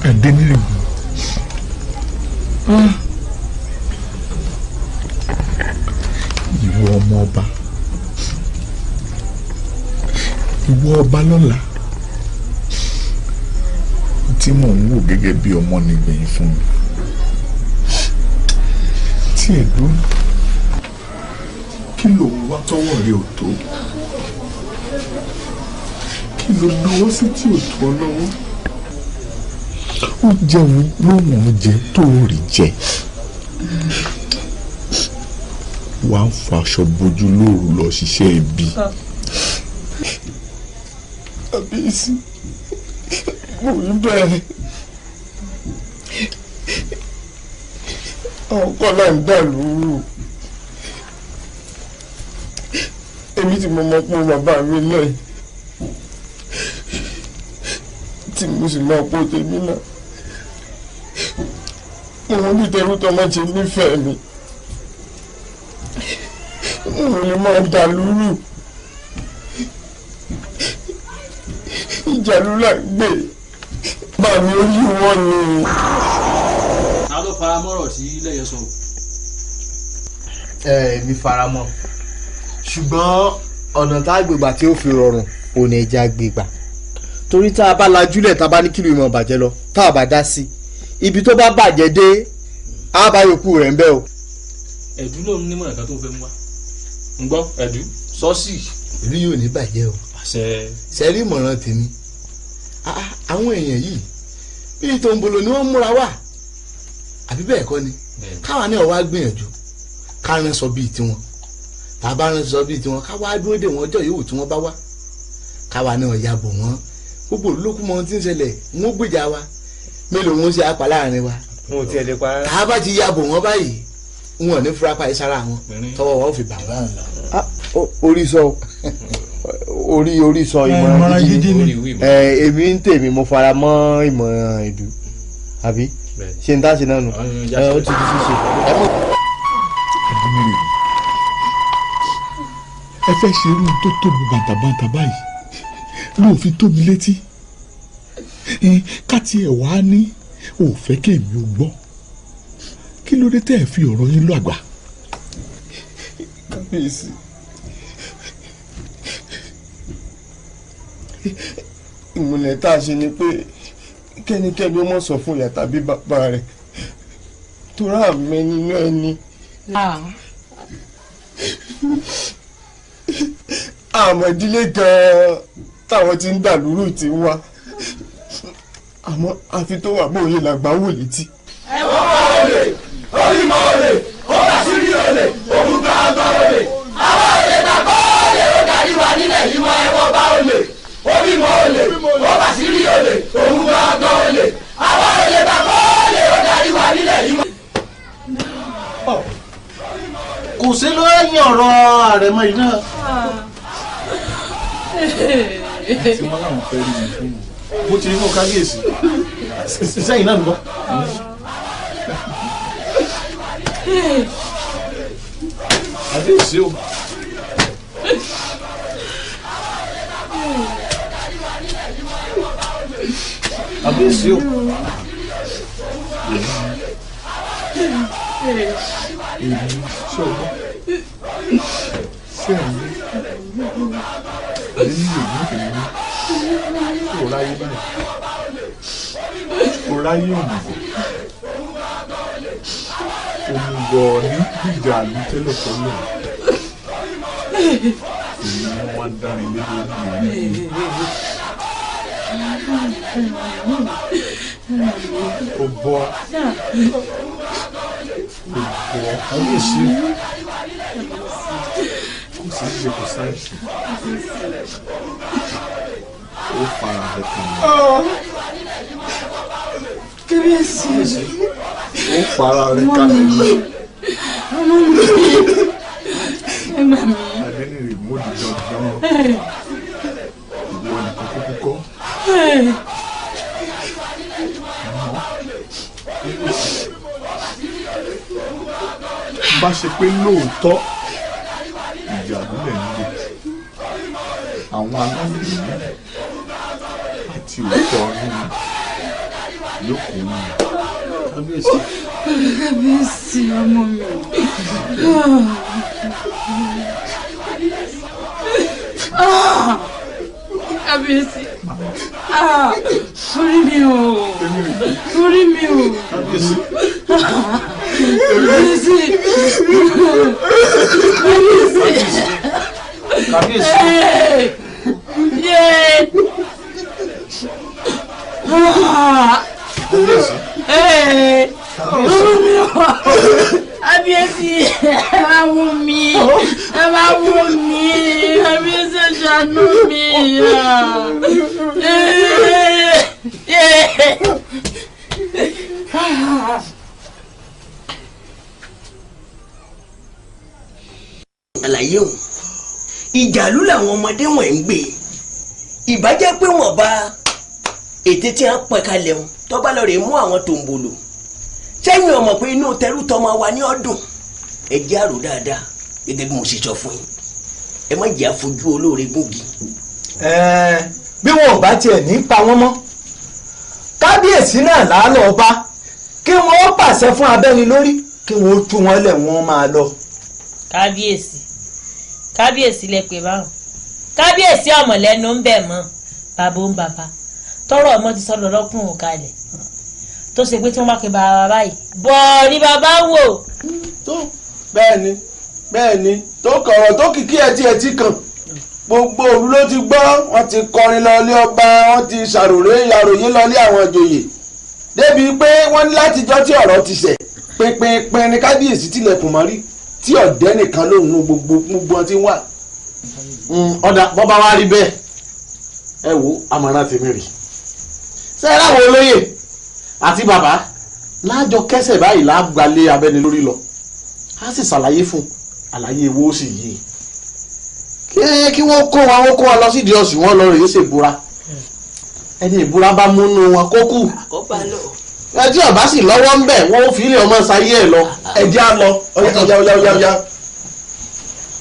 Adéníran ìwọ ọmọ ọba, ìwọ ọba lọ́la tí mò ń wò gẹ́gẹ́ bí ọmọ nìgbẹ̀yìn fún mi. Tí ẹ̀ dúró, kí ló ń wá tọ́wọ́ rẹ ò tó? Kí ló náwó sí tí ò tó ọ lọ́wọ́? Ó jẹun lóhùn oúnjẹ tó rí jẹ. Wà á faṣọ bojú lóru lọ ṣiṣẹ́ ibi. Àbíyèsí, mo ń bẹ̀rẹ̀. Àwọn kọ́lá ń dà lóru. Èmi tí mo mọ̀ pé bàbá mi náà tí mo sì mọ̀ pé tèmi náà. Mo ní tẹrú tọmọ ṣe nífẹ̀ẹ́ mi. Mo lè máa dà lóru. Ìjà ló là ń gbé. Bá mi ó yí wọ́n ni. Ta ló fara mọ́rọ̀ tí lẹ́yẹ sọ? Èmi fara mọ́, ṣùgbọ́n ọ̀nà tá a gbégbà tí ó fi rọrùn ò ní ẹja gbégbà, torí tá a bá lajúlẹ̀ tá a bá ní kílò ìmọ̀ bàjẹ́ lọ tá a bá dá sí ibi tó bá bàjẹ́ dé á bá yòókù rẹ̀ ń bẹ́ o. Ẹ̀dú ló ń nímọ̀ ẹ̀ka tó fẹ́ mú wa. ń gbọ́ ẹ̀dú sọ́ọ̀sì. ìlú yóò ní bàjẹ́ o. sẹ́rí ìmọ̀ràn tèmi àwọn èèyàn yìí bíi tó ń bolo ni wọ́n múra wá àbí bẹ́ẹ̀ kọ́ ni káwa náà wá gbìyànjú ká rán sọ bíi tiwọn tàbá rán sọ bíi tiwọn ká wá dúró dè wọ́n ọjọ́ yòówù tí wọ́n bá wá káwa náà ya bò wọ́n gbogbo olókùn mọ́ tí ń ṣẹlẹ̀ wọ́n gbèjà wa mélòó wọn ṣe apá láàrin wa. wọn ò tiẹ̀ lè pa rárá. tá a bá ti ya bò wọ́n báyìí wọn ò ní furapa yìí sára wọn tọwọ́ wọn ò fi bà wọ́n. orí sọ ìmọ̀ràn gidi ni èmi ń tèmi mo fara mọ́ ìmọ̀ràn ìdú àbí ṣe ń dáṣe náà nù ó ti di ṣíṣe. ẹ fẹ́ ṣe irú tó tóbi bàtàbàtà báyìí ló fi tó mi létí káti ẹ̀ wá ní ò fẹ́ kéèmí ó gbọ́ kí ló dé tẹ́ ẹ fi ọ̀rọ̀ yín lọ àgbà. Kábíyèsí ìmùlẹ̀ tá a ṣe ni pé kẹ́nikẹ́ni ó mọ̀ sọ fún ìyá tàbí bàbá rẹ̀ tó rà mẹ́ nínú ẹni. àmọ́ ìdílé gan-an táwọn ti ń dà lóru ti ń wá àmọ́ àfi tó wà bóyá làgbà wò létí. ẹ wọ́n bá olè orí mọ́ olè ó bá sí rí olè òun bá gbọ́ olè àwọn olè náà bọ́ olè ó darí wa nílẹ̀ yìí wọ́n ẹ wọ́n bá olè orí mọ́ olè ó bá sí rí olè òun bá gbọ́ olè àwọn olè náà bọ́ olè ó darí wa nílẹ̀ yìí wọ́n. kò sí lóyún ọ̀rọ̀ àrẹ̀mọ yìí náà. tí wọ́n láwọn fẹ́ rí mi fún mi. bó ti rí fún kábíyèsí sẹ́yìn náà nìkan. kábíyèsí o. kábíyèsí o. èmi ṣọgbọ́n sẹ́yìn nínú ìlú èmi kò ráyé báyìí kò ráyé òmùgọ̀ ní ìjà àlú tẹ́lẹ̀ tẹ́lẹ̀ èyí ni wọ́n dárin lé lórí èyí ó bọ́ kábíyèsí kò sí ṣe kò sáìsì ó fara rẹ kàn mí. kábíyèsí ó fara rẹ kàn mí. Adéníran mo di dandan ìwọ nìkan kúkú kọ́. bá ṣe pé lóòótọ́ ìjà lólẹ̀ nílé àwọn aláǹgbèrè àti àti òótọ́ nínú yóò kó mi. kábíyèsí. kábíyèsí ọmọ mi. kábíyèsí. orí mi o. orí mi o. kábíyèsí. kábíyèsí. kábíyèsí. kábíyèsí. Kábíyèsí, ẹ máa wò mí, ẹ máa wò mí, kábíyèsí ẹ ṣàánú mi. àlàyé òun ìjàlú làwọn ọmọdé wọn ń gbé ìbàjẹ́ pé wọ́n bá ètè tí wọ́n pẹ́ kalẹ̀ wọn tó bá lọ rè mú àwọn tòǹbòlò sẹ́yìn ọmọ pé inú tẹrú tọmọ wa ní ọdún ẹ jẹ́ àrò dáadáa gẹ́gẹ́ bí mo ṣe sọ fún yín ẹ má jẹ́ àfojú olóore gúngi. bí wọn ò bá tiẹ̀ ní pa wọ́n mọ́ kábíyèsí náà làálọ̀ ọba kí wọ́n pàṣẹ fún abẹ́ni lórí kí wọ́n tú wọn lẹ̀ wọ́n máa lọ. kábíyèsí lẹ pè báwọn kábíyèsí ọmọ lẹ́nu ń bẹ̀ mọ́ bàbá ń bàbá tọrọ ọmọ ti sọdọ lọkùnrin kalẹ̀ tó ṣe pé tí wọ́n bá pe bàbá báyìí bọ̀ ni bàbá wò. tó bẹ́ẹ̀ ni tó kọ̀rọ̀ tó kìkì ẹ̀ tí kan gbogbo òru ló ti gbọ́ wọ́n ti kọrin lọlé ọba wọ́n ti ṣàròyé lọlé àwọn ìjòyè débi pé wọ́n ní látijọ́ tí ọ̀rọ̀ ti ṣẹ̀ pinpin ní kábíyèsí tilẹ̀kùn mọ́rí tí ọ̀dẹ́ nìkan lòun nu gbogbo wọn ti wà. ọ̀dà bọ́ba wa rí bẹ́ẹ̀ ẹ wo àmọ̀ràn tèmi rè ṣe é láwọn olóyè àti bàbá láàjọ kẹsẹ̀ báyìí láàgbálẹ̀ abẹ́ni lórí lọ á sì ṣàlàyé fún àlàyé owó sì yìí kí wọ́n kó wọn lọ sídìí ọ̀sùn wọn lọ rèé ṣèbúra ẹni ìbúra bá múnú wọn kó kù ẹtí ọba sì lọ́wọ́ ń bẹ̀ wọ́n fi ilé ọmọ sáyé ẹ̀ lọ ẹ̀jẹ̀ á lọ ọ̀yá.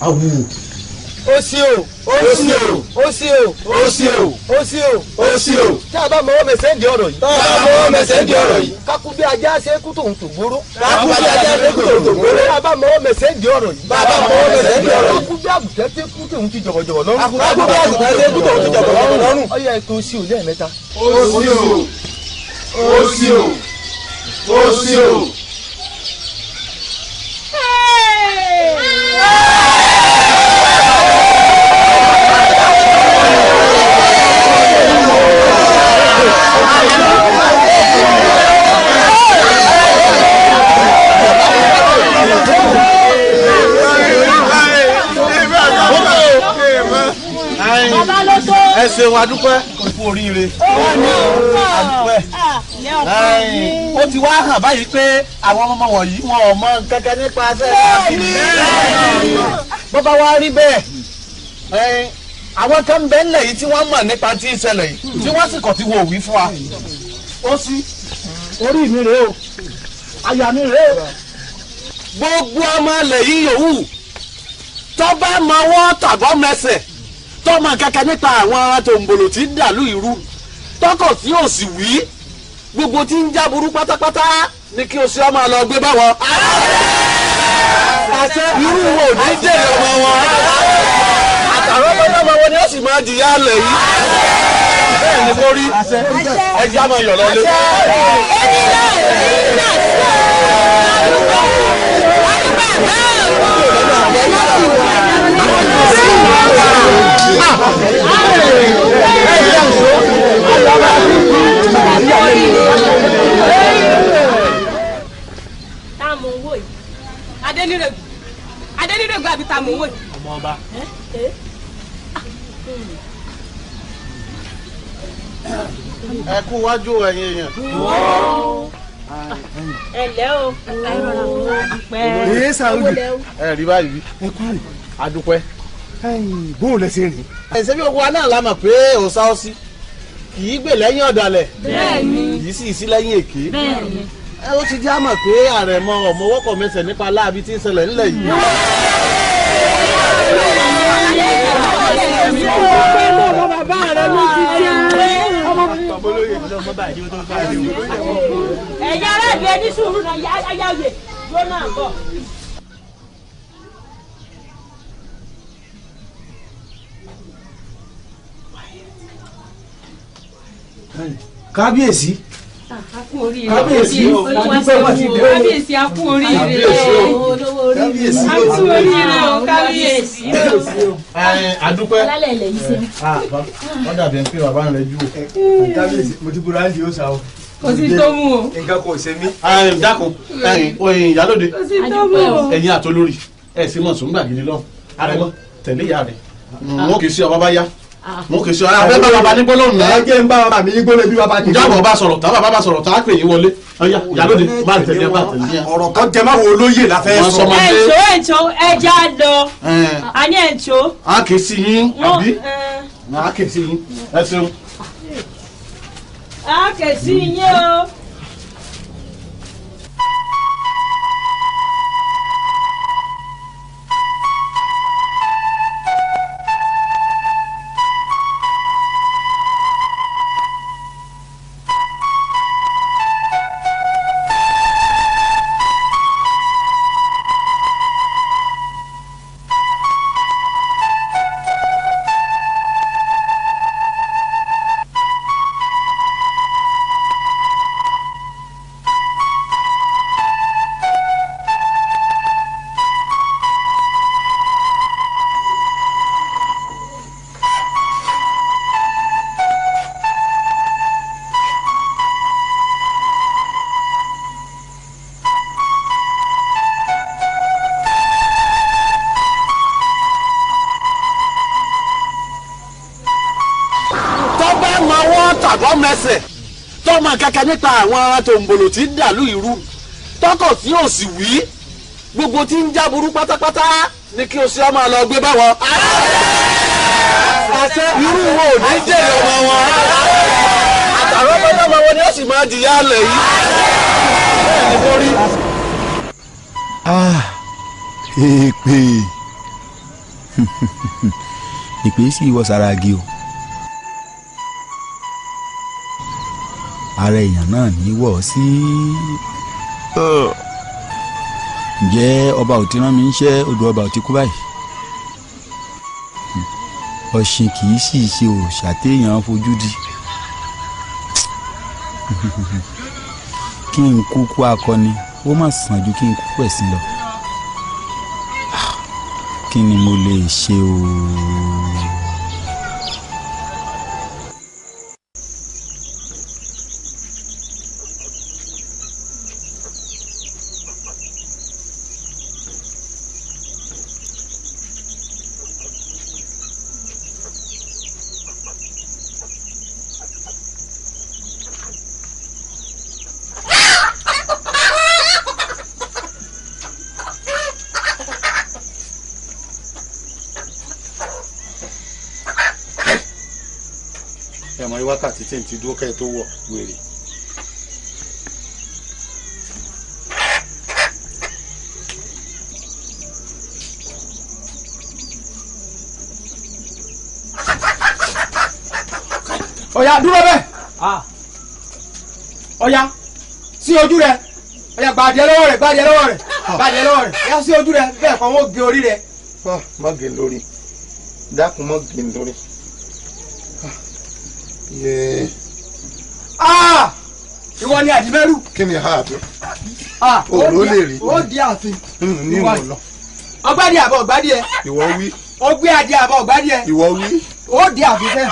awu. ó sí o ó sí o ó sí o ó sí o ó sí o ó sí o. tí a bá mọwọ́ mẹsẹ̀ ń di ọ̀rọ̀ yìí. tá a bá mọwọ́ mẹsẹ̀ ń di ọ̀rọ̀ yìí. kákú bí ajá ṣe kú tòun tó gbóró. kákú bí ajá ṣe kú tòun tó gbóró. tá a bá mọwọ́ mẹsẹ̀ ń di ọ̀rọ̀ yìí. tá a bá mọwọ́ mẹsẹ̀ ń di ọ̀rọ̀ yìí. kákú bí àgùntàn ṣe kú tòun ti jọ̀bọ̀jọ̀bọ̀ lọ́rùn. kákú bí àgùntàn ṣe kú tòun ti jọ̀bọ̀jọ̀bọ̀ lọ́rùn. ọyọ ètò sí o lẹ́ẹ̀mẹ́ta. ó sí o ó sí o ó sí o. ẹ ṣeun adúpẹ́ kú oríire adúpẹ́ ó ti wá hàn báyìí pé àwọn ọmọ wọ̀nyí wọn ò mọ kẹ́kẹ́ nípa sẹ́ẹ̀kì. bọ́bá wa rí bẹ́ẹ̀ àwọn kan ń bẹ ńlẹ̀ yìí tí wọ́n mọ̀ nípa tí ń ṣẹlẹ̀ yìí tí wọ́n sì kọ̀ tí wọ́n ò wí fún wa. ó sí orí mi rèé o àyà mi rèé o. gbogbo ọmọ ilẹ̀ yìí yòówù tó bá mọ wọ́n tàbọ̀ mẹsẹ̀ tọ́mọ kankan nípa àwọn tòǹbòlò tí ń dàlú ìrú tọkọ̀ tí ò sì wí gbogbo tí ń já burú pátápátá ní kí o ṣe ọmọ lọ gbé báwọn. irú wo ní jèrè ọmọ wọn àtàwọn ọmọ wọn ni ó sì máa jìyà lẹ̀ yìí bẹ́ẹ̀ ni mo rí ẹjẹ́ àmọ́ yọ̀ lọ́lé. táàmù owó yìí adẹnirègùn àbí táàmù owó yìí. ọmọ ọba. ẹ kú wájú ẹ̀yin èèyàn. ẹ lẹ́ o èyí sàrúdì ẹ rí báyìí ẹ kú àdúpẹ́. bóun lẹ ṣe rìn. ẹsẹ̀ bí gbogbo wa náà la mọ̀ pé òòṣà ọsí kì í gbè lẹ́yìn ọ̀dàlẹ̀ kì í sì sí lẹ́yìn èké. ẹ ó ti já mọ̀ pé àrẹ̀mọ ọ̀mọwọ́kọ̀ mẹsẹ̀ nípa láabi tí ń ṣẹlẹ̀ ńlẹ̀ yìí. ọmọ bàbá rẹ ló ti jẹ́ ẹ̀yà aráàlú ẹni sùúrù náà ayáwé yóò náà bọ̀. kábíyèsí kábíyèsí kábíyèsí a kú oríire kábíyèsí a kú oríire o kábíyèsí o. adúpẹ́ alálẹ̀ ilẹ̀ yìí ṣe. wọ́n dàbí ẹni pé bàbá rẹ̀ jù o. kábíyèsí mo ti búra ń di òòsà o. kò sí tó mú o. nǹkan kò ṣe mí. dákun oyin ìyálóde kò sí tó mú o. ẹ̀yin àtolórí ẹ̀ sì mọ̀ sùn gbàgede lọ àrẹ̀mọ tẹ̀lé ìyá rẹ̀ wọn kì í ṣe ọba bá yá wọn kì í ṣe abẹ́ bá bàbá ní gbólóhùn náà. ẹ jẹ́ ń bá bàbá mi ní gbólóhùn bí bàbá ti. ìjábọ̀ bá sọ̀rọ̀ tá bàbá bá sọ̀rọ̀ tá a pè yín wọlé ọ̀yá ìyálóde bá tẹ̀lé bá tẹ̀lé. ọ̀rọ̀ kan jẹ má wo olóyè la fẹ́ sọ. ẹ̀ǹtó ẹja lọ àní ẹ̀ǹtó. a kì í sí yín àbí a kì í sí yín ẹ ṣeun. a kì í sí yín o. mẹsẹ̀ tọ́mọ kankan nípa àwọn tòǹbòlò tí ń dàlú ìrú tọkọ̀ tí ò sì wí gbogbo tí ń já burú pátápátá ní kí o ṣe ọmọ lọ gbé báwọn. irú wo ò ní jèrè ọmọ wọn àtàwọn ọmọ wọn ni ó sì máa jìyà lẹ̀ yìí. bẹ́ẹ̀ ni mo rí. èpè ìpè sì wọ Sàràgì o. ara èèyàn náà ní wọ̀ sí. ǹjẹ́ ọba ò ti rán mi níṣẹ́ odò ọba ò ti kú báyìí. ọ̀sìn kì í sì ṣe òòṣà téèyàn fojú di. kí n kúkú akọni ó mà sàn ju kí n kúkú ẹ̀sìn lọ. kí ni mo lè ṣe o. ẹ̀mọ́ ní wákàtí tí n ti dúró kẹ́ẹ̀ tó wọ̀ wèrè. ọ̀yà dúró bẹ́ẹ̀ ọ̀yà sí ojú rẹ̀ ọ̀yà gbàdìẹ lọ́wọ́ rẹ̀ gbàdìẹ lọ́wọ́ rẹ̀ gbàdìẹ lọ́wọ́ rẹ̀ ọ̀yà sí ojú rẹ̀ bẹ́ẹ̀ kọ́ wọ́n gé orí rẹ̀. má gé lórí dákun má gé lórí. ìwọ ni àdìmẹ́rù. kí ni ààbò òòlù lè rí. ó di ààfin. ní ìwọ lọ. ọgbádìí àbọ̀ ọgbádìí ẹ. ìwọ wí. ó gbé adìẹ àbọ̀ ọgbádìí ẹ. ìwọ wí. ó di ààfin fẹ́.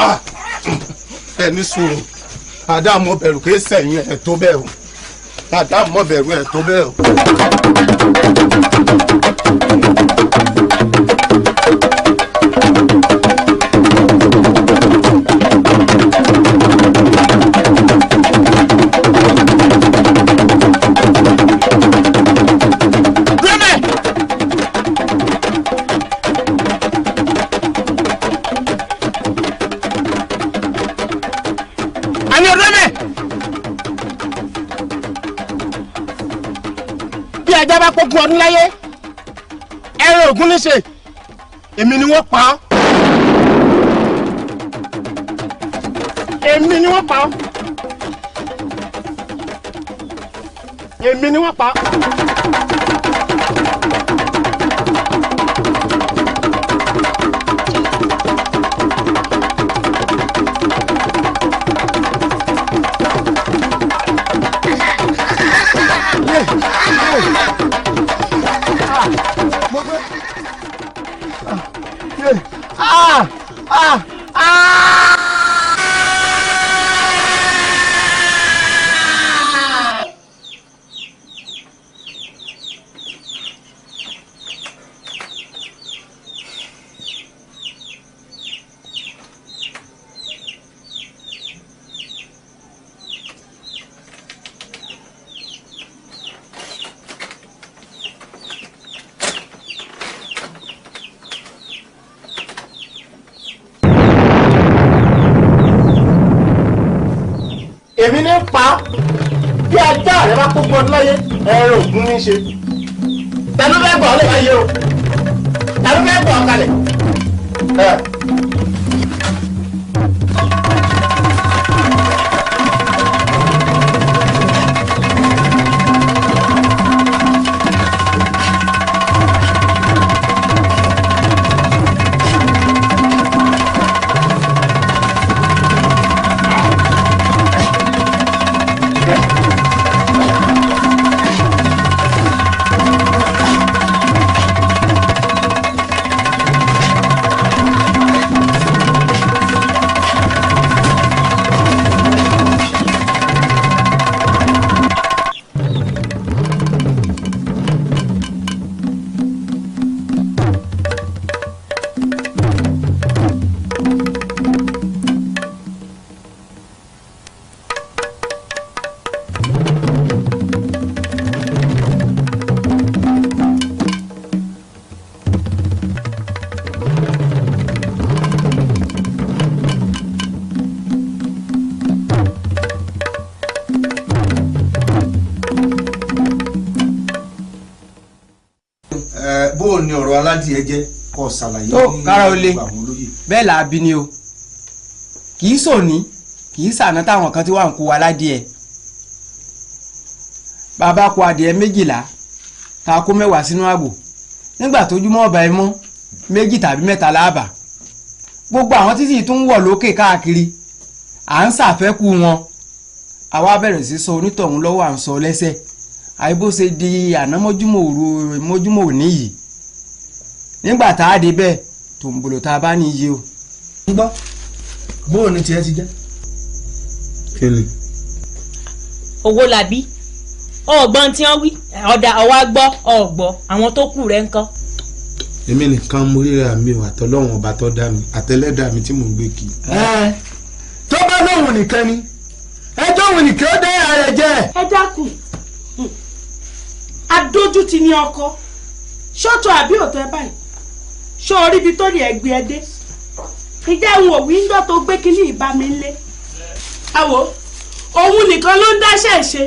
ẹ ní sùúrù àdàmọ bẹ̀rù kì í sẹ́yìn ẹ tó bẹ́ẹ̀ o àdàmọ bẹ̀rù ẹ tó bẹ́ẹ̀ o. ajá bá pọ́kú ọdún láyé ẹran ògún níṣe èmi ni wọ́n pa ọ́ èmi ni wọ́n pa ọ́. èmi ni wọ́n pa. èmi ní pa bí ajá rẹ bá kó gbọdún láyé ẹ̀rọ ògún ní í ṣe tẹnu fẹ́ gbọ́ lè máa yé o tẹnu fẹ́ gbọ́ kalẹ̀. bó o ní ọ̀rọ̀ aládìẹ jẹ́ kó ṣàlàyé tó kára ó lé bẹ́ẹ̀ là á bí ni o kì í sòní kì í sàná táwọn kan tí wà ń kó aládìẹ bàbá kó adìẹ 12 ta kó 10 sínú àgbò nígbà tójúmọ́ ọba ẹ mọ́ 2 tàbí 3 láàbà gbogbo àwọn títí tún ń wọ̀ lókè káàkiri à ń ṣàfẹ́kù wọn àwa bẹ̀rẹ̀ sí sọ onítọ̀hún lọ́wọ́ à ń sọ lẹ́sẹ̀ àìbó ṣe di àná mọ́júmọ́ òní yìí nígbà tá a dé bẹ́ẹ̀ tòǹbòlò tá a bá ní iye o. ń gbọ́ bóò ní tiẹ̀ ti jẹ́. kí ni. owó làbí ọgbọ́n tí wọ́n wí ọ̀dà ọwá gbọ́ ọ̀gbọ́ àwọn tó kù rẹ̀ ń kọ́. èmi nìkan mo ríra mi ò àtọ́lọ́wọ̀n ọba tó dá mi àtẹlẹ́dà mi tí mò ń gbé kí. tó bá lóhùn nìkan ni ẹjọ́ òun nìkan ó dé ààrẹ jẹ́. ẹ dákun adójútì ní ọkọ ṣọ́tọ̀ àbí òtọ́ ẹ báyìí ṣó orí ibi tó rí ẹgbẹ́ ẹ dé ìjẹ́ òun òwì ń gbọ́ tó gbé kínní ìbá mi lé. àwọ̀ òun nìkan ló ń dáṣẹ́ ṣe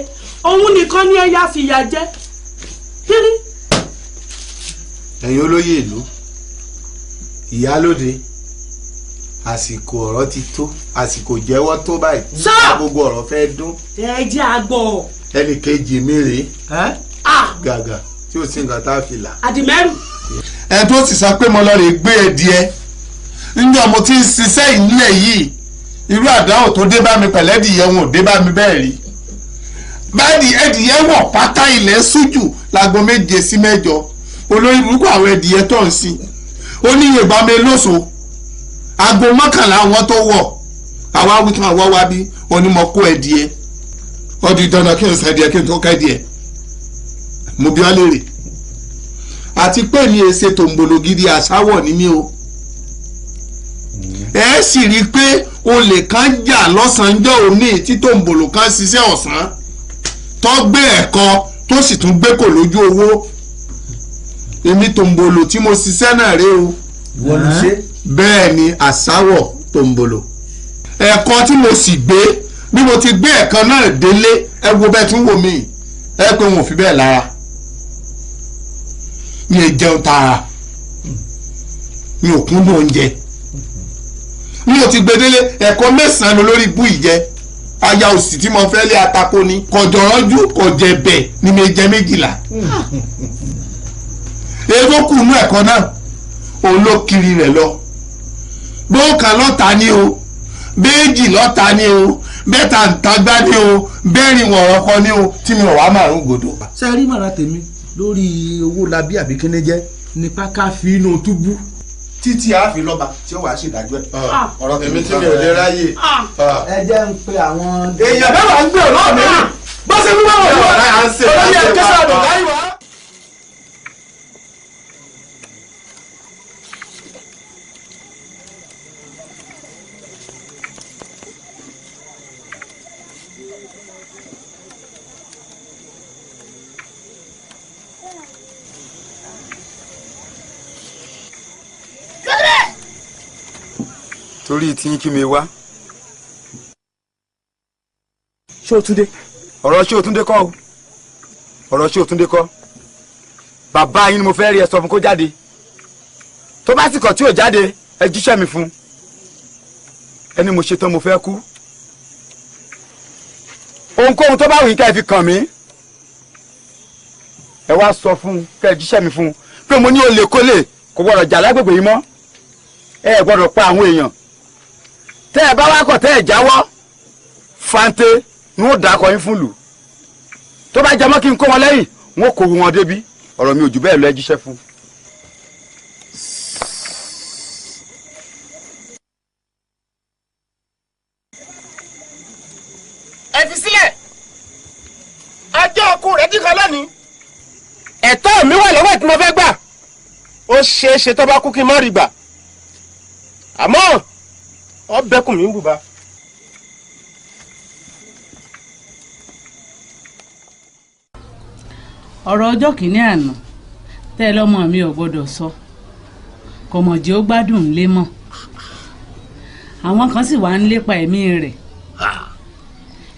òun nìkan ni ẹ̀yà fìyà jẹ kiri. ẹ̀yin olóyè ìlú ìyálóde àsìkò ọ̀rọ̀ ti tó àsìkò jẹ́wọ́ tó báyìí nígbà gbogbo ọ̀rọ̀ fẹ́ dún. ẹ jẹ́ àgbọ̀. ẹnì kejì mi rèé gàgà tí ó sì ń gàtá fìlà. àdìmẹ́rù. ẹ tó sì sọ pé mo lọ rè gbé ẹdìẹ níjọ́ mo ti ń ṣiṣẹ́ ìnílẹ̀ yìí irú àdáwò tó dé bá mi pẹ̀lẹ́ ẹdìyẹ wọn ò dé bá mi bẹ́ẹ̀ rí báyìí ẹdìyẹ wọ̀ pátá ilẹ̀ ṣújù láago 7 sí 8 olórí burúkú àwọn ẹdìyẹ tó ń sìn ó ní yorùbá mi lóṣù aago 11 àwọn tó wọ̀ àwa wí kan àwọ̀ wá bí onímọ̀ kó ẹdìyẹ ọdún dandan kí n sọ ẹdìyẹ kí n tó ká ẹdìyẹ mo bí wọn léèrè àti pé ní èsè tòǹbòlò gidi àṣàwọ̀ ní mí o ẹ sì rí i pé olè kan jà lọ́sàn-án-jọ́ òní tí tòǹbòlò kan ṣiṣẹ́ ọ̀sán tó gbé ẹ̀kọ́ tó sì tún gbé kò lójú owó èmi tòǹbòlò tí mo ṣiṣẹ́ náà rèé o wọ́n ló ṣe. bẹ́ẹ̀ ni àṣàwọ̀ tòǹbòlò ẹ̀kọ́ tí mo sì gbé bí mo ti gbé ẹ̀kan náà délé ẹ wo bẹ́ẹ̀ tún wò mí ẹ pé wọn ò fi bẹ́ẹ̀ lára mi ò jẹun tààrà mi ò kúndùn oúnjẹ mi ò ti gbé délé ẹ̀kọ́ 9 lórí ibú ìjẹ aya òsì tí mo fẹ́ lé atako ni kọjọ́rọ́jú kọjẹ̀bẹ̀ ní méje 12. ètò kùnú ẹ̀kọ́ náà òun ló kiri rẹ̀ lọ gbóòkà lọ́ta ni o béèjì lọ́ta ni o bẹ́ẹ̀ta ntàgbá ni o bẹ́ẹ̀rin wọ̀rọ̀ kan ni o tí mi ò wá márùn gòdò. ṣe rí màrà tèmi lórí owó labí àbí kíní jẹ́ nípa ká fi inú túbú títí a fi lọ́ba tí ó wàá ṣèdájọ́ ẹ̀. ọ̀rọ̀ tèmi tí mi ò lè ráyè. ẹ jẹ́ ń pe àwọn. èèyàn bẹ́ẹ̀ wà ń gbé ọ̀rọ̀ mi rí bó ṣe fún báwọn ọ̀rọ̀ rẹ̀ à ń ṣe olóyè kẹsàn-án àdùn láyé wá. torí tí kí mi wá. ṣé o túndé ọ̀rọ̀ ṣé o túndé kọ́ o ọ̀rọ̀ ṣé o túndé kọ́ bàbá yín ni mo fẹ́ rí ẹ sọ fún kó jáde tó bá sì kọ̀ tí ò jáde ẹ jíṣẹ́ mi fún ẹni mo ṣetán mo fẹ́ kú ohunkóhun tó bá wù yín ká ẹ fi kàn mí ẹ wá sọ fún ká ẹ jíṣẹ́ mi fún pé mo ní olè kólè kò gbọdọ̀ jà lágbègbè yìí mọ́ ẹ gbọdọ̀ pa àwọn èèyàn tẹ́ ẹ bá wá kọ̀ tẹ́ ẹ jáwọ́ fante ni wọ́n dàkọ̀ yín fún lù tó bá jẹ́ mọ́ kí n kó wọn lẹ́yìn wọ́n kò wù wọn débi ọ̀rọ̀ mi ò jù bẹ́ẹ̀ lọ ẹ jíṣẹ́ fún. ẹ fi sílẹ̀ ajọ́ ọkùn rẹ̀ dìkan lónìí ẹ̀tọ́ mi wà lọ́wọ́ tí mo fẹ́ gbà ó ṣeé ṣe tó bá kú kí n má rí gbà àmọ́ ọ bẹ́kùn mi ń bùbá. ọ̀rọ̀ ọjọ́ kìíní àná tẹ́ ẹ lọ́mọ mi ò gbọ́dọ̀ sọ kò mọ̀ jẹ́ ó gbádùn ńlé mọ́ àwọn kan sì wá ń lépa ẹ̀mí rẹ̀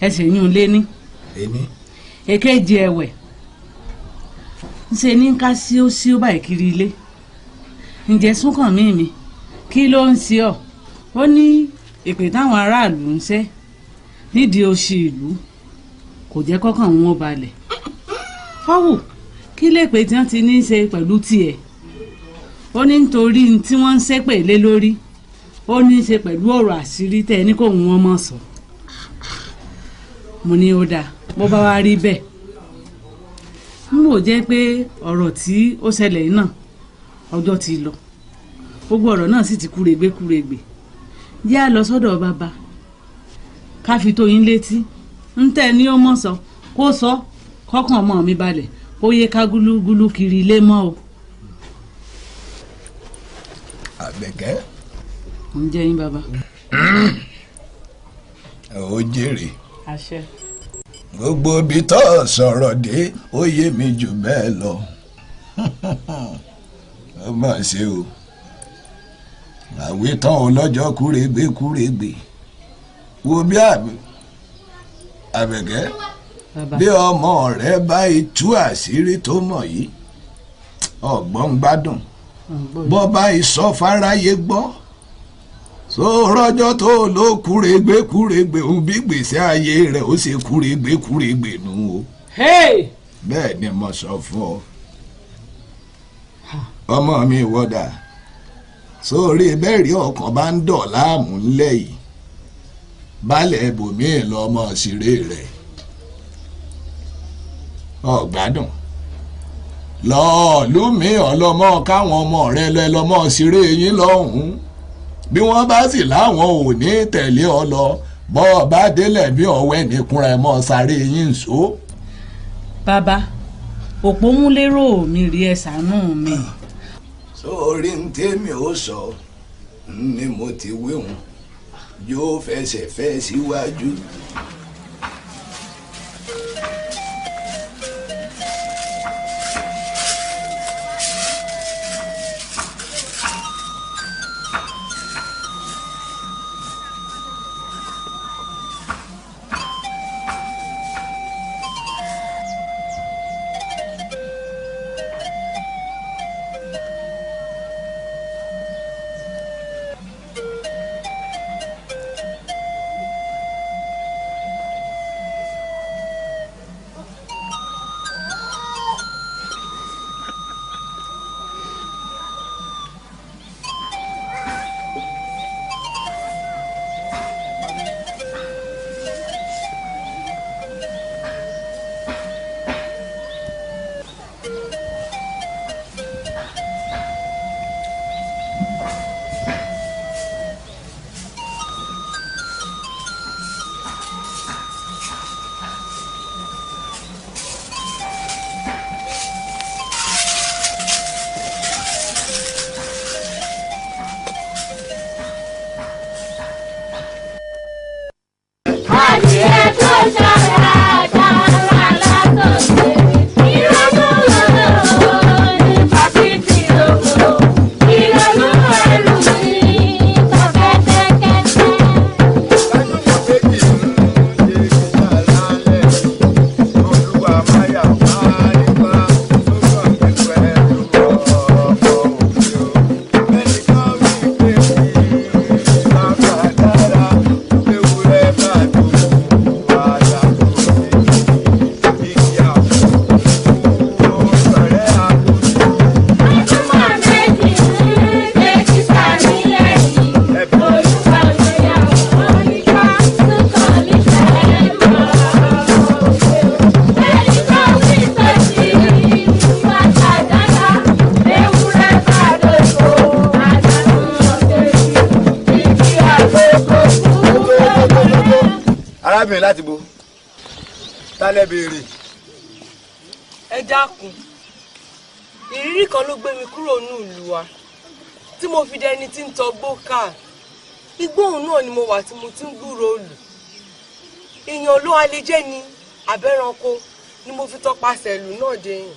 ẹsẹ̀ yún un lé ní èkejì ẹ̀wẹ̀ ńṣe ní ká sí ó báyìí kiri ilé ǹjẹ́ súnkàn mi kí ló ń ṣe ọ́ ó ní ìpè táwọn aráàlú ń ṣe nídìí oṣù ìlú kò jẹ́ kọ́kàn wọn balẹ̀ fọ́wù kí lèpè tí wọ́n ti ní í ṣe pẹ̀lú tiẹ̀ ó ní nítorí tí wọ́n ń ṣépè lé lórí ó ní í ṣe pẹ̀lú ọ̀rọ̀ àṣírí tẹ́ ẹ ní kò wọ́n mọ̀ sọ mo ní ó dáa bó bá wá rí bẹ́ẹ̀ n wò jẹ́ pé ọ̀rọ̀ tí ó ṣẹlẹ̀ yìí náà ọjọ́ ti lọ gbogbo ọ̀rọ̀ náà sì ti kúregbé jẹ́ à lọ sọ́dọ̀ bàbá ká fi tó yín létí ń tẹ́ ní ó mọ̀ sọ kó sọ kọ́kàn ọmọ mi balẹ̀ ó yẹ ká gúlúgúlú kiri ilé mọ́ o. Àbẹ̀kẹ́. ń jẹ́ yín bàbá. ó jèrè. àṣẹ. gbogbo ibi tó sọ̀rọ̀ dé ó yé mi jù bẹ́ẹ̀ lọ ó mà ṣe o àwé tán ọlọ́jọ́ kúrègbè wo bí Àbẹ̀kẹ́ bí ọmọ rẹ bá tú àṣírí tó mọ̀ yìí ọgbọ́n gbádùn bọ́ bá ìsọ fáráyé gbọ́ so rọ́jọ́ tó ló kúrègbè òun bí gbèsè ayé rẹ̀ ó ṣe kúrègbè nù o bẹ́ẹ̀ ni mo sọ fún ọ ọmọ mi wọ́dà sórí bẹ́ẹ̀rí ọkàn bá ń dọ̀ láàmú ńlẹ̀ yìí balẹ̀ ibòmíì lọ́mọ ṣeré rẹ̀ ọ̀gbádùn lọ́ọ̀lùmí ọlọ́mọ káwọn ọmọ rẹ lọ́mọ ṣeré yín lọ́hùn-ún bí wọ́n bá sì láwọn ò ní tẹ̀lé ọ lọ bọ́ ọ bá délẹ̀ bí ọ̀wẹ́ nìkúnra ẹ̀ mọ́ sáré yín so. bàbá òpómúlérò mi rí ẹ ṣàánú mi. sórí ń tèmi ó sọ ni mo ti wéhùn yóò fẹsẹ̀ fẹ́ síwájú. adìẹ tó ṣàrà dára látọ̀gbẹ́ ìrọ̀lú lọ́dọ̀ ní pàtìtì lóko ìrọ̀lú ẹrù ní tọ́kẹ́tẹ́kẹ́tẹ́. arábìnrin láti bo tálẹ̀ béèrè. ẹ dákun ìrírí kan ló gbé mi kúrò ní ìlú wa tí mo fi dẹni tí ń tọgbó ká igbóhùn náà ni mo wà tí mo ti ń gbúròó lù èèyàn ló alẹ́jẹ́ ni abẹ́ranko ni mo fi tọpasẹ̀ ìlú náà dẹ̀yìn.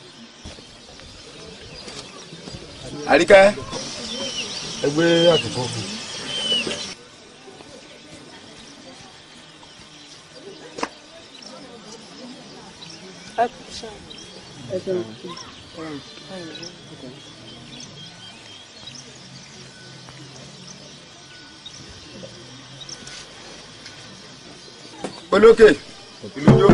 àríkẹ́ ẹgbẹ́ àtìkọ́ fún. olókè ìlú yó.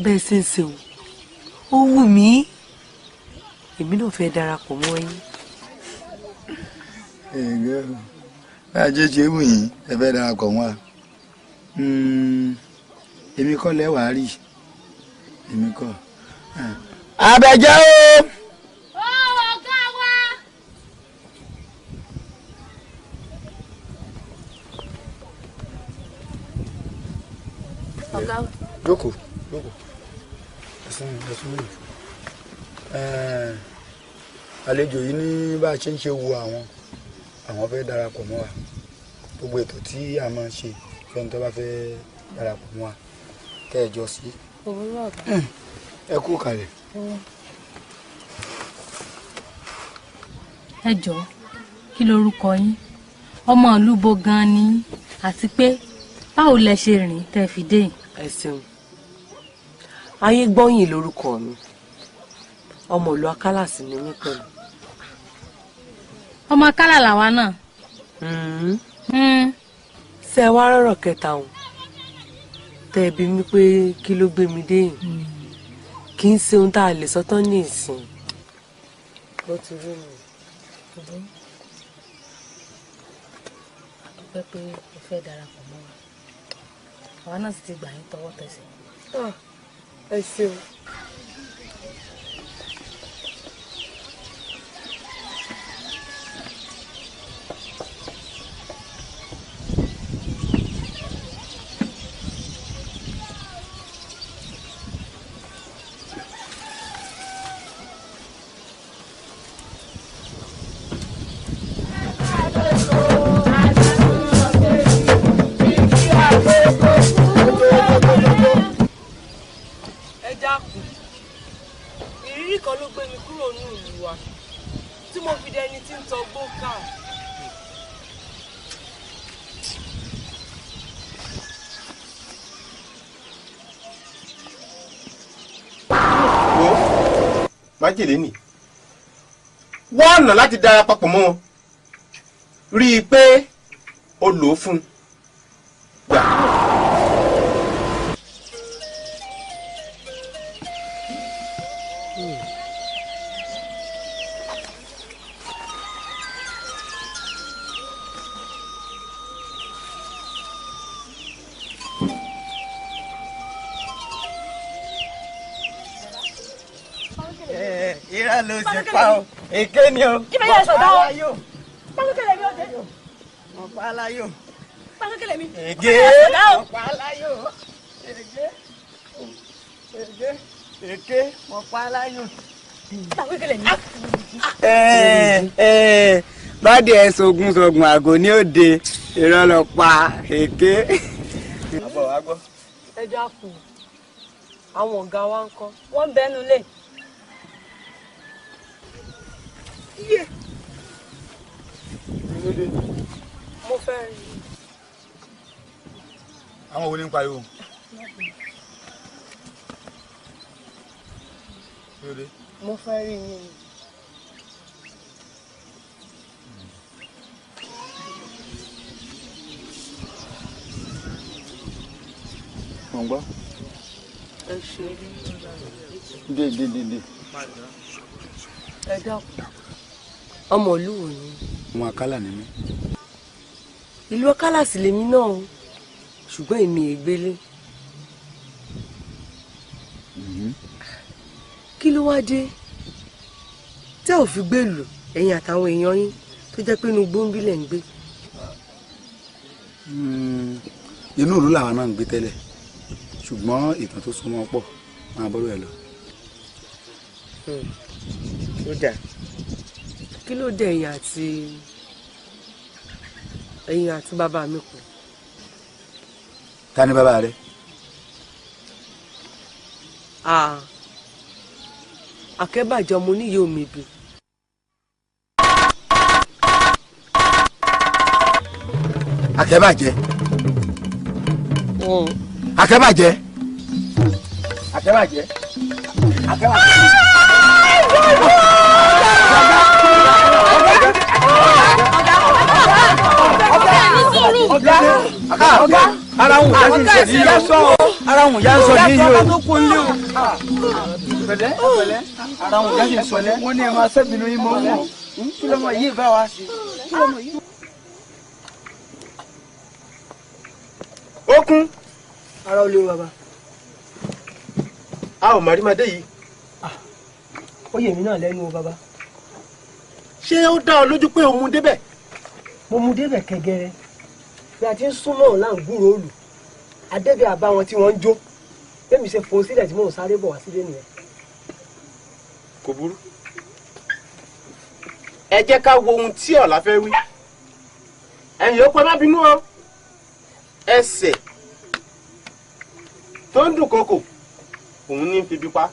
bẹ́ẹ̀ ṣe ń ṣe ó wù mí èmi náà fẹ́ darapọ̀ mọ́ yín. bá a jẹ́ ṣe wù yín ẹ fẹ́ darapọ̀ mọ́ a èmi kọ́ lẹ́wàá rí èmi kọ́. Àbẹ̀jẹ́ o. ọ̀gá wa. ọ̀gá wa. jókòó àlejò yìí ní bá a ṣe ń ṣe wo àwọn fẹ́ darapọ̀ mọ́ wa gbogbo ètò tí a máa ń ṣe fẹ́ni tó bá fẹ́ darapọ̀ mọ́ wa kẹ́ ẹ jọ sí. ẹ kú kalẹ̀. ẹ jọ̀ọ́ kí lorúkọ yín ọmọ ìlú bo gan ni àti pé báwo lẹ ṣe rìn tẹ́ fi dé yìí. ẹ ṣeun ayé gbọ́yìn lórúkọ mi ọmọ ìlú akálàsì ni mí pẹ̀lú. ọmọ akálà làwa náà. ṣé ẹ wá rọ̀rọ̀ kẹta òun tẹ́ ẹ bí mi pé kí ló gbé mi dé yìí kì í ṣe ohun tá a lè sọ tán ní ìsìn bó ti rí mi. àdúpẹ́ pé o fẹ́ darapọ̀ mọ́ wa àwa náà sì ti gbà yín tọwọ́ tẹsẹ̀. ẹ ṣeun. ẹ dákun tí mo fi dẹni tí ń tọgbó ká. wo májèlé nì wọ́n ọ̀nà láti dára papọ̀ mọ́ wọn rí i pé o lò ó fún un gbà. Irọ́ ló ṣe pa o, èké ni o. Ibẹ̀ yẹn sọ̀dọ̀ o. Ọ̀pá aláyò. Pálókèlè mi ò dé. Ọ̀pá aláyò. Pálókèlè mi. Èké. Ọ̀pá aláyò. Èké. Èké. Ọ̀pá aláyò. Pálókèlè mi. Bádìí ẹ̀ sọ̀gùn àgò ní òde irọ́ lọ pa èké. Àbọ̀ wá gbọ́. Ẹ dákun àwọn ọ̀gá wa ń kọ́ wọ́n bẹ́nu lé. Mo fẹ́ rí i. Àwọn wo ni ń pariwo? Mo fẹ́ rí i yín. Wọ́n gbọ́. Ẹ ṣe Dé. ẹ dákun ọmọ ìlú wo ni. Wọn Akálà ni mí. Ìlú Akálà sì lèmi náà o ṣùgbọ́n èmi ègbélé. Kí ló wá dé tẹ́ ò fi gbèlú ẹ̀yin àtàwọn èèyàn yín tó jẹ́ pé inú gbóǹbí lẹ̀ ń gbé. Inú ìlú làwọn náà ń gbé tẹ́lẹ̀ ṣùgbọ́n ìtàn tó súnmọ́ pọ̀ máa bọ́rọ̀ ẹ̀ lọ. Ó dà kí ló dé ẹ̀yin àti bàbá mi kù. Ta ni bàbá rẹ? Akẹ́bàjẹ́ ọmọ oníyè omi bì. Akẹ́bàjẹ́. Akẹ́bàjẹ́. Akẹ́bàjẹ́. Ọ̀gá ara wọn yá sí ìṣẹ̀lẹ̀ yìí sọ ara wọn yá sọ yìí o. Pẹ̀lẹ́ ara wọn yá sí ìṣẹ̀lẹ̀ wọn ní ẹ máa ṣẹ́bìnú yín mọ́ wọn kí lọ́mọ yìí bá wa sí. Ó kún. Ara olè bàbá. A ò má rí madé yìí. Ó yè mí náà lẹ́nu o bàbá. Ṣé ó dá ọ lójú pé o mú débẹ̀? Mo mú débẹ̀ kẹgẹrẹ bí a ti ń súnmọ́ ọ̀la ń gbúròó lù adébẹ̀ àbá wọn tí wọ́n ń jó bẹ́ẹ̀ mi ṣe fò sílẹ̀ tí mò ń sáré bọ̀ wá sílé nìyẹn. Kò burú. Ẹ jẹ́ ká wo ohun tí ọ̀la fẹ́ wí. Ẹ̀yin ó pẹ́ má bínú o. Ẹsẹ̀ tó ń dùn kókò òun ní fi bí pa.